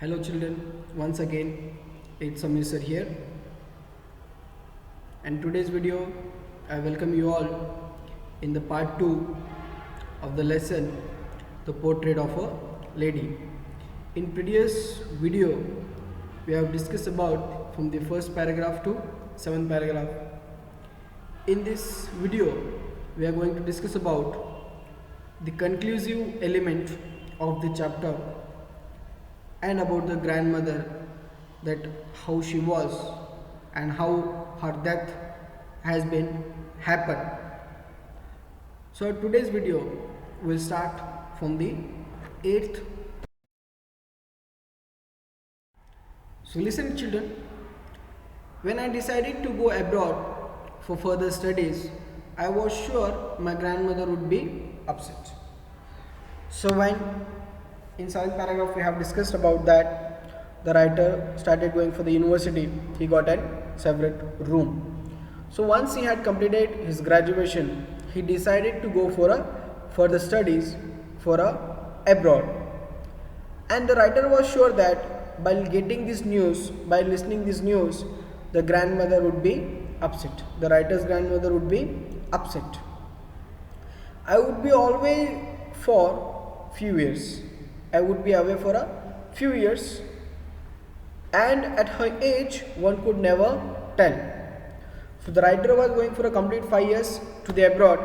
Hello children, once again it's Samir sir here, and today's video I welcome you all in the part 2 of the lesson The Portrait of a Lady. In previous video we have discussed about from the first paragraph to 7th paragraph. In this video we are going to discuss about the conclusive element of the chapter and about the grandmother, that how she was and how her death has been happened. So today's video will start from the 8th. So listen children, when I decided to go abroad for further studies, I was sure my grandmother would be upset. So when in 7th paragraph we have discussed about that the writer started going for the university, he got a separate room. So once he had completed his graduation, he decided to go for a further studies for abroad. And the writer was sure that by getting this news, by listening this news, the grandmother would be upset. The writer's grandmother would be upset. I would be away for few years. I would be away for a few years, and at her age one could never tell. So the writer was going for a complete 5 years to the abroad.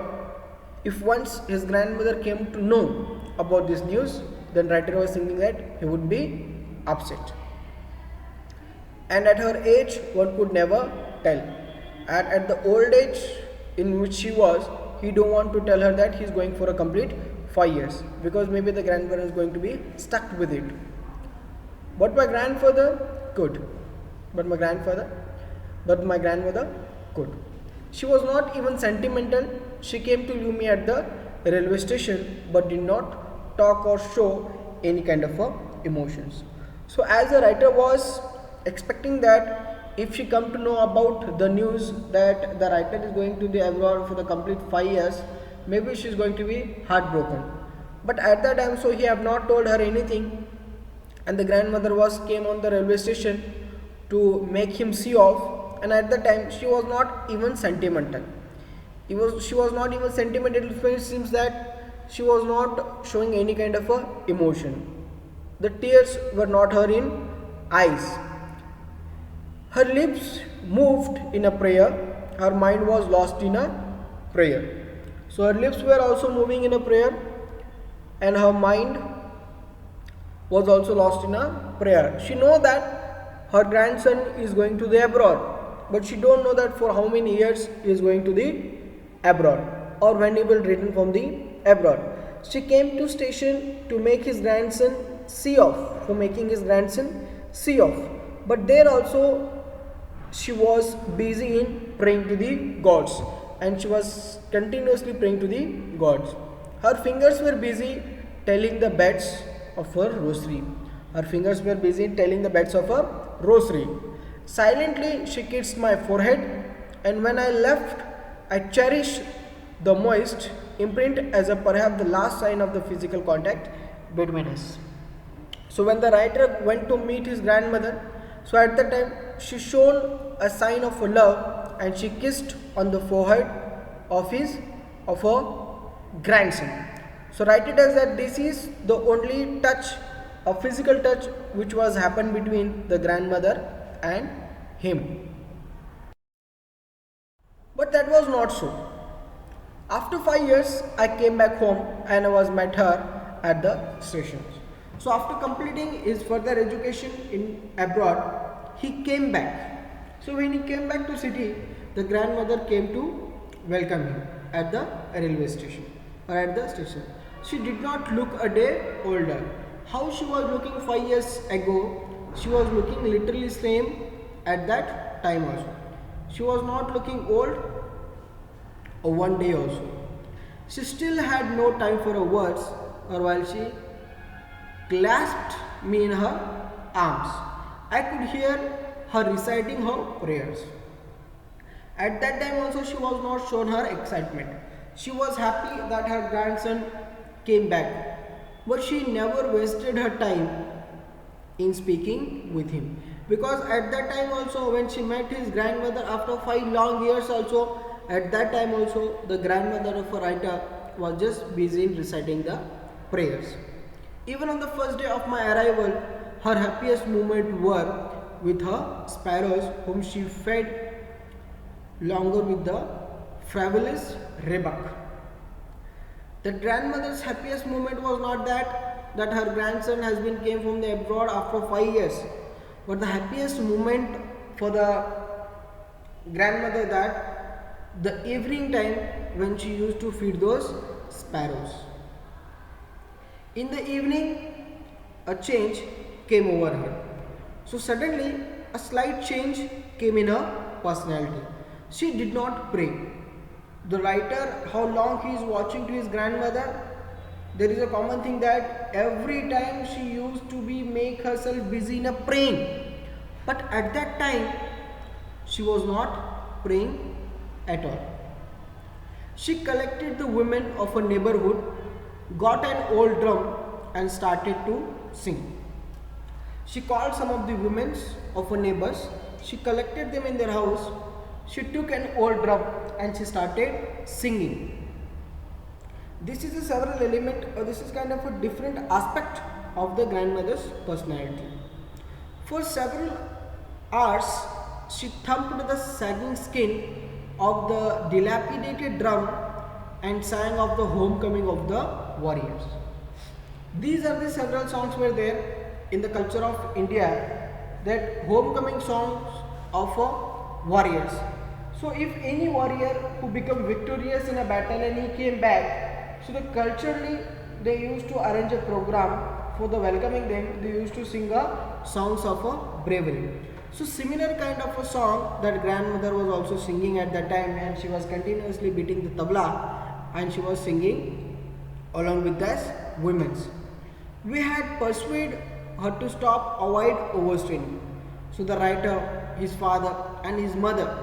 If once his grandmother came to know about this news, then writer was thinking that he would be upset. And at her age one could never tell. And at the old age in which she was, he don't want to tell her that he is going for a complete 5 years, because maybe the grandmother is going to be stuck with it. But my grandfather could. But my grandmother could. She was not even sentimental. She came to leave me at the railway station, but did not talk or show any kind of emotions. So as the writer was expecting that if she come to know about the news that the writer is going to the abroad for the complete 5 years, maybe she is going to be heartbroken. But at that time, so he have not told her anything, and the grandmother came on the railway station to make him see off. And at that time she was not even sentimental. She was not even sentimental. It seems that she was not showing any kind of emotion. The tears were not her in eyes. Her lips moved in a prayer. Her mind was lost in a prayer. So her lips were also moving in a prayer, and her mind was also lost in a prayer. She know that her grandson is going to the abroad, but she don't know that for how many years he is going to the abroad, or when he will return from the abroad. She came to station to make his grandson see off, but there also she was busy in praying to the gods, and she was continuously praying to the gods. Her fingers were busy telling the beads of her rosary. Silently she kissed my forehead, and when I left, I cherished the moist imprint as a perhaps the last sign of the physical contact between us. So when the writer went to meet his grandmother, so at that time she shown a sign of love, and she kissed on the forehead of her grandson. So write it as that this is the only touch, a physical touch, which was happened between the grandmother and him. But that was not so. After 5 years I came back home, and I was met her at the station. So after completing his further education in abroad, he came back. So when he came back to city, the grandmother came to welcome him at the railway station, or at the station. She did not look a day older. How she was looking 5 years ago, she was looking literally same at that time also. She was not looking old or one day also. She still had no time for her words, or while she clasped me in her arms, I could hear her reciting her prayers. At that time also she was not shown her excitement. She was happy that her grandson came back, but she never wasted her time in speaking with him, because at that time also when she met his grandmother after 5 long years also, at that time also the grandmother of a writer was just busy in reciting the prayers. Even on the first day of my arrival, her happiest moments were with her sparrows, whom she fed longer with the fabulous rebuck. The grandmother's happiest moment was not that her grandson has been came from the abroad after 5 years, but the happiest moment for the grandmother that the evening time when she used to feed those sparrows. In the evening, a change came over her. So suddenly, a slight change came in her personality. She did not pray. The writer, how long he is watching to his grandmother, there is a common thing that every time she used to be make herself busy in a praying, but at that time she was not praying at all. She collected the women of a neighborhood, got an old drum and started to sing. She called some of the women of her neighbors, she collected them in their house, she took an old drum and she started singing. This is a several element, or this is kind of a different aspect of the grandmother's personality. For several hours, she thumped the sagging skin of the dilapidated drum and sang of the homecoming of the warriors. These are the several songs were there in the culture of India, that homecoming songs of warriors. So if any warrior who became victorious in a battle and he came back, so the culturally they used to arrange a program for the welcoming them. They used to sing a songs of a bravery. So similar kind of a song that grandmother was also singing at that time, and she was continuously beating the tabla and she was singing along with us women's. We had persuaded her to stop, avoid overstraining. So the writer, his father and his mother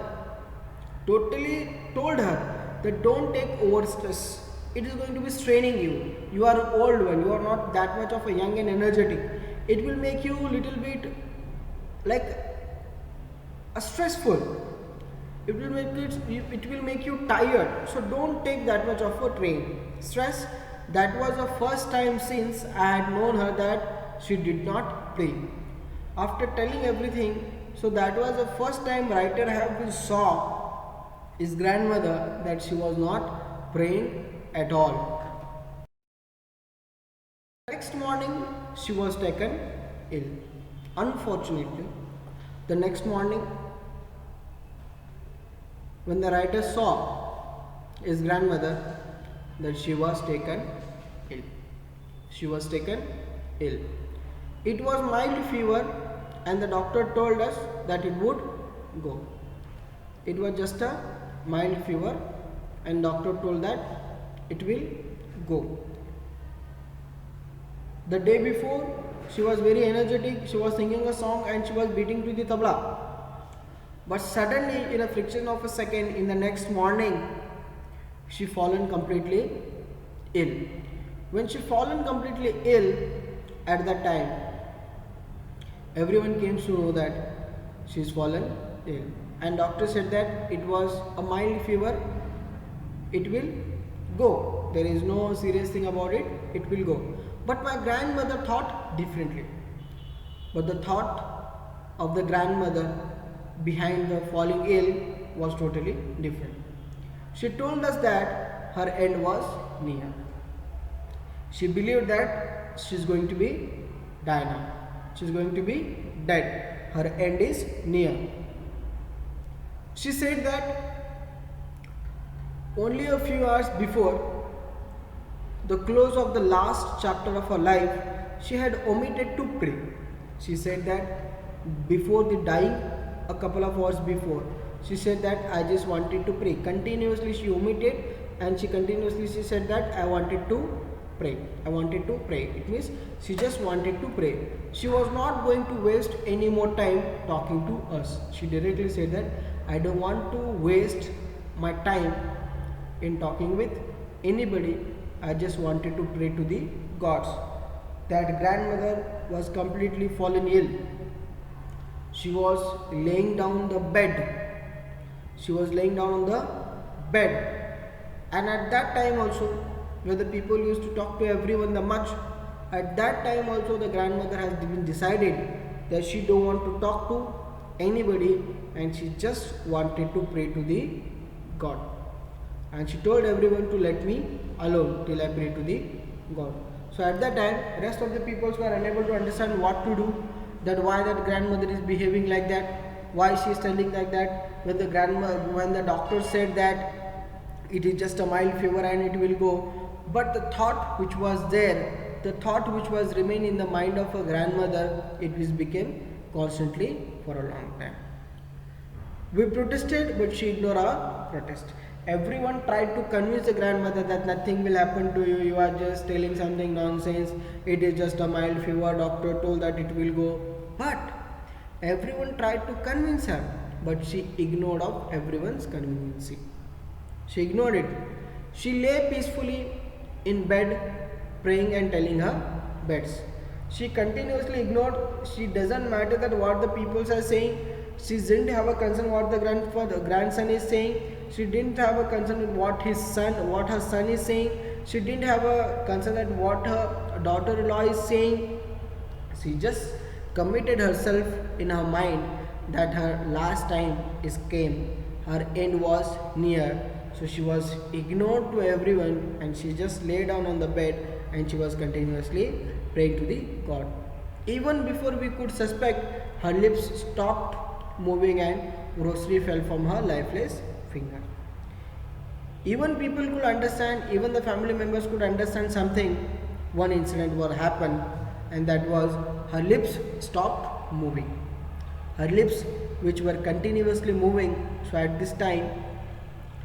totally told her that don't take over stress. It is going to be straining you. You are an old one. You are not that much of a young and energetic. It will make you little bit like a stressful. It will make you tired. So don't take that much of a stress. That was the first time since I had known her that she did not pray. After telling everything, so that was the first time writer have been saw his grandmother that she was not praying at all. Next morning she was taken ill. Unfortunately, the next morning when the writer saw his grandmother that she was taken ill. She was taken ill. It was mild fever and the doctor told us that it would go. It was just a mild fever and doctor told that it will go. The day before she was very energetic, she was singing a song and she was beating to the tabla. But suddenly in a fraction of a second in the next morning she fallen completely ill. When she fallen completely ill, at that time everyone came to know that she is fallen ill, and doctor said that it was a mild fever, it will go, there is no serious thing about it, it will go. But my grandmother thought differently. But the thought of the grandmother behind the falling ill was totally different. She told us that her end was near. She believed that she is going to be die now. She is going to be dead. Her end is near. She said that only a few hours before the close of the last chapter of her life, she had omitted to pray. She said that before the dying, a couple of hours before, she said that I just wanted to pray. Continuously she omitted and she said that I wanted to pray. I wanted to pray. It means she just wanted to pray. She was not going to waste any more time talking to us. She directly said that I don't want to waste my time in talking with anybody. I just wanted to pray to the gods. that grandmother was completely fallen ill. She was laying down the bed. She was laying down on the bed. And at that time also, where the people used to talk to everyone the much, at that time also the grandmother has been decided that she don't want to talk to anybody, and she just wanted to pray to the God. And she told everyone to let me alone till I pray to the God. So at that time, rest of the people were unable to understand what to do, that why that grandmother is behaving like that, why she is telling like that, when the doctor said that it is just a mild fever and it will go. But the thought which was there, the thought which was remain in the mind of a grandmother, it was became constantly for a long time. We protested, but she ignored our protest. Everyone tried to convince the grandmother that nothing will happen to you, you are just telling something nonsense, it is just a mild fever, doctor told that it will go. But everyone tried to convince her, but she ignored of everyone's convenience. She ignored it. She lay peacefully in bed, praying and telling her beads. She continuously ignored. She doesn't matter that what the people are saying. She didn't have a concern what the grandson is saying. She didn't have a concern with what her son is saying. She didn't have a concern at what her daughter-in-law is saying. She just committed herself in her mind that her last time is came. Her end was near. So she was ignored to everyone, and she just lay down on the bed and she was continuously praying to the God. Even before we could suspect, her lips stopped moving and rosary fell from her lifeless finger. Even people could understand, even the family members could understand something. One incident will happen, and that was her lips stopped moving. Her lips, which were continuously moving, so at this time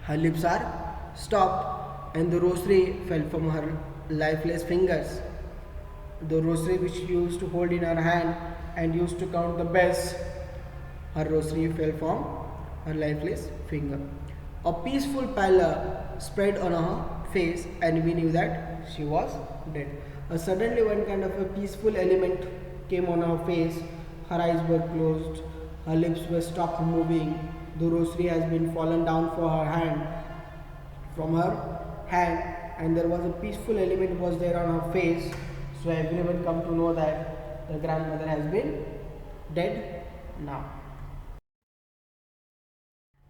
her lips are stopped and the rosary fell from her lifeless fingers. The rosary which she used to hold in her hand and used to count the bells, her rosary fell from her lifeless finger. A peaceful pallor spread on her face, and we knew that she was dead. Suddenly one kind of a peaceful element came on her face. Her eyes were closed, her lips were stopped moving. The rosary has been fallen down from her hand, and there was a peaceful element was there on her face. So everyone come to know that the grandmother has been dead now.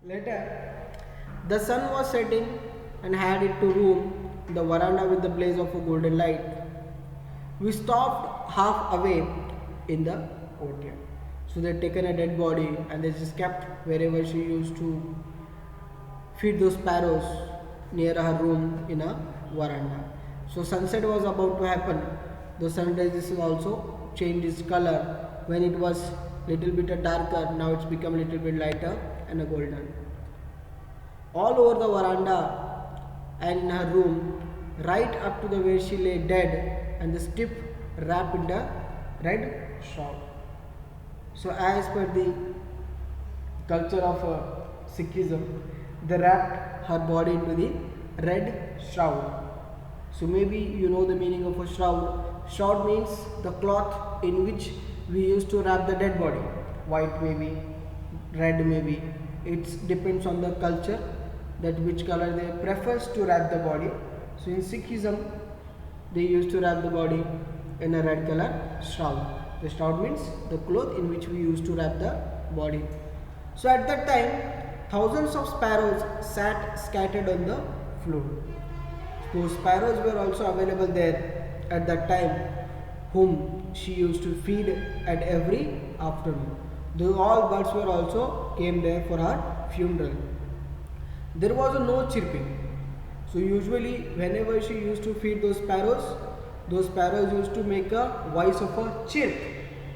Later, the sun was setting and had it to room the veranda with the blaze of a golden light. We stopped half away in the courtyard. So they had taken a dead body and they just kept wherever she used to feed those sparrows near her room in a veranda. So sunset was about to happen. The sunrise also changed its color. When it was little bit darker, now it's become little bit lighter and a golden. All over the veranda and in her room, right up to the where she lay dead, and the strip wrapped in the red shroud. So as per the culture of Sikhism, they wrapped her body into the red shroud. So maybe you know the meaning of a shroud. Shroud means the cloth in which we used to wrap the dead body. White maybe, red maybe. It depends on the culture that which color they prefers to wrap the body. So in Sikhism, they used to wrap the body in a red color shroud. The shroud means the cloth in which we used to wrap the body. So at that time, thousands of sparrows sat scattered on the floor. Those sparrows were also available there at that time, whom she used to feed at every afternoon. All birds were also came there for her funeral. There was no chirping. So usually whenever she used to feed those sparrows used to make a voice of a chirp.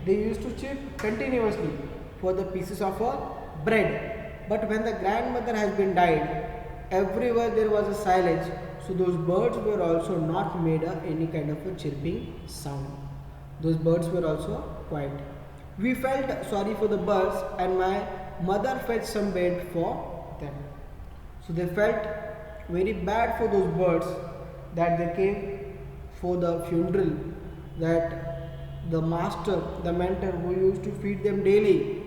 They used to chirp continuously for the pieces of a bread. But when the grandmother has been died, everywhere there was a silence. So those birds were also not made any kind of a chirping sound. Those birds were also quiet. We felt sorry for the birds, and my mother fetched some bread for them. So they felt very bad for those birds that they came for the funeral that the master, the mentor who used to feed them daily,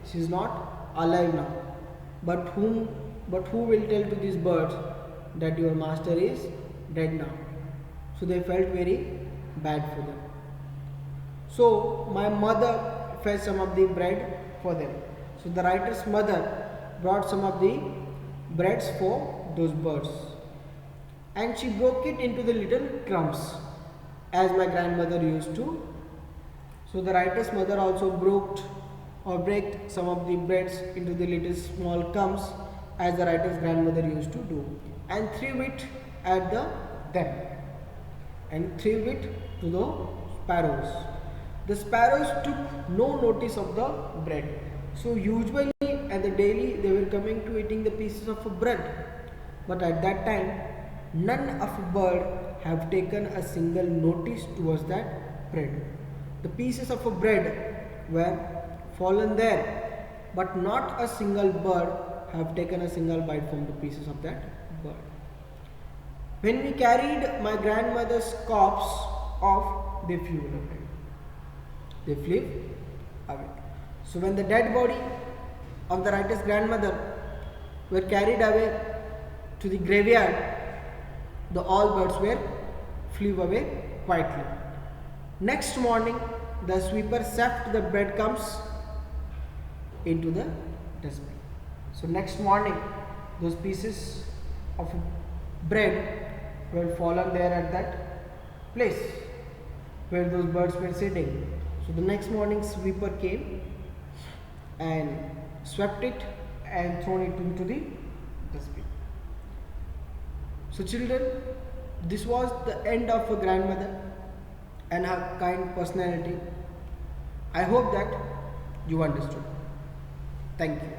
she is not alive now. But who will tell to these birds that your master is dead now? So they felt very bad for them. So my mother fetched some of the bread for them. So the writer's mother brought some of the breads for those birds, and she broke it into the little crumbs as my grandmother used to. So the writer's mother also broke some of the breads into the little small crumbs as the writer's grandmother used to do, and threw it at them and threw it to the sparrows. The sparrows took no notice of the bread. So usually at the daily they were coming to eating the pieces of bread, but at that time none of bird have taken a single notice towards that bread. The pieces of a bread were fallen there, but not a single bird have taken a single bite from the pieces of that bird. When we carried my grandmother's corpse off, they flew away. So when the dead body of the writer's grandmother were carried away to the graveyard, the all birds flew away quietly. Next morning, the sweeper swept the breadcrumbs into the dustbin. So next morning, those pieces of bread were fallen there at that place where those birds were sitting. So the next morning, sweeper came and swept it and thrown it into the dustbin. So children, this was the end of a grandmother and her kind personality. I hope that you understood. Thank you.